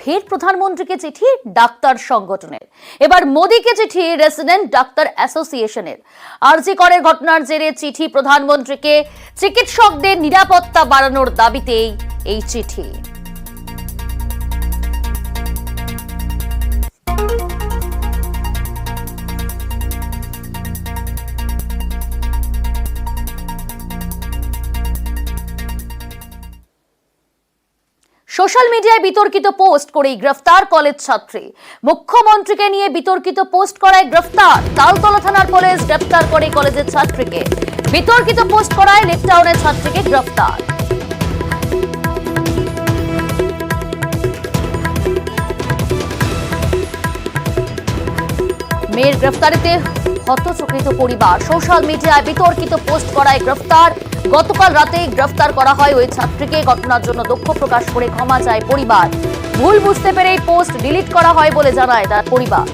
ফের প্রধানমন্ত্রীকে চিঠি ডাক্তার সংগঠনের, এবার মোদীকে চিঠি রেসিডেন্ট ডাক্তার অ্যাসোসিয়েশনের। আরজি করের ঘটনার জেরে চিঠি প্রধানমন্ত্রীকে, চিকিৎসকদের নিরাপত্তা বাড়ানোর দাবিতেই এই চিঠি। সোশ্যাল মিডিয়ায় বিতর্কিত পোস্ট করেই গ্রেফতার কলেজ ছাত্রী। মুখ্যমন্ত্রীকে নিয়ে বিতর্কিত পোস্ট করায় গ্রেফতার। তালতলা থানার পুলিশ গ্রেফতার করে কলেজের ছাত্রীকে। বিতর্কিত পোস্ট করায় লেকটাউনের ছাত্রীকে গ্রেফতার। মেয়ের গ্রেফতারিতে হতচকিত পরিবার। সোশ্যাল মিডিয়ায় বিতর্কিত পোস্ট করায় গ্রেফতার। গতকাল রাতে গ্রেফতার করা হয় ওই ছাত্রীকে। ঘটনার জন্য দুঃখ প্রকাশ করে ক্ষমা চায় পরিবার। ভুল বুঝতে পেরে এই পোস্ট ডিলিট করা হয় বলে জানায় তার পরিবার।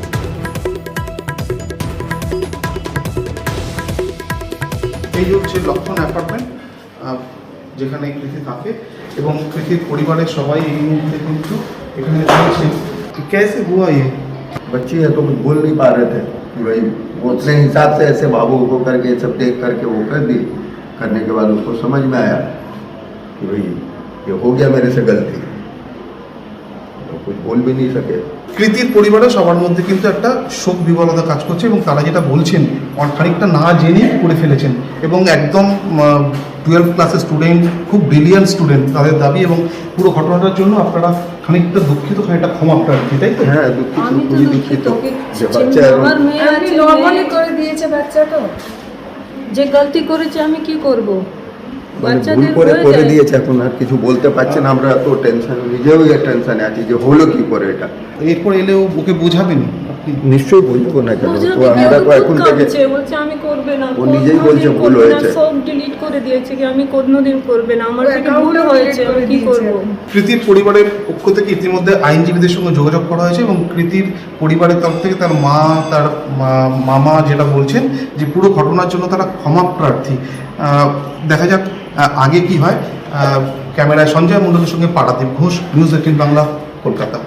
এই হচ্ছে লক্ষণ অ্যাপার্টমেন্ট, যেখানে কৃতি থাকে এবং কৃতির পরিবারের সবাই এই মুহূর্তে কিন্তু এখানে রয়েছে। कैसे हुआ ये? बच्ची है तो कुछ बोल नहीं पा रहे थे कि भाई वो अपने हिसाब से ऐसे बाबू को करके सब देख करके वो कर दी। करने के बाद उसको समझ में आया कि भाई ये हो गया मेरे से गलती, तो कुछ बोल भी नहीं सके। কৃতির পরিবারের সবার মধ্যে কিন্তু একটা শোক বিবলতা কাজ করছে এবং তারা যেটা বলছেন খানিকটা না জেনে করে ফেলেছেন এবং একদম 12 ক্লাসের স্টুডেন্ট, খুব ব্রিলিয়ান্ট স্টুডেন্ট তাদের দাবি। এবং পুরো ঘটনাটার জন্য আপনারা খানিকটা দুঃখিত, খানিকটা ক্ষমা প্রার্থী, তাই তো? হ্যাঁ দুঃখিত, খুবই দুঃখিত যে বাচ্চা আমার মেয়ে আছে, নরমালি করে দিয়েছে বাচ্চাটা। যে গলতি করেছে আমি কি করব? ভুল করে দিয়েছে, এখন আর কিছু বলতে পারছে না। আমরা তো টেনশন, নিজেও টেনশনে আছি যে হলো কি করে এটা। এরপর এলেও ওকে বোঝাবেন আপনি? নিশ্চয়ই বলবো না কেন, তো আমরা তো এখন থেকে বলছে আমি করবে না, ও নিজেই বলছে ভুল হয়েছে, সব ডিলিট করে দিয়েছে কি আমি কোনোদিন করবে না, আমার থেকে ভুল হয়েছে আমি কি করব। কৃতির পরিবারের পক্ষ থেকে ইতিমধ্যে আইনজীবীদের সঙ্গে যোগাযোগ করা হয়েছে এবং কৃতির পরিবারের তরফ থেকে তার মা, তার মামা যেটা বলছেন যে পুরো ঘটনার জন্য তারা ক্ষমা প্রার্থী। দেখা যাক আগে কি হয়। ক্যামেরায় সঞ্জয় মণ্ডলের সঙ্গে পারাদীপ ঘোষ, নিউজ 18 বাংলা, কলকাতা।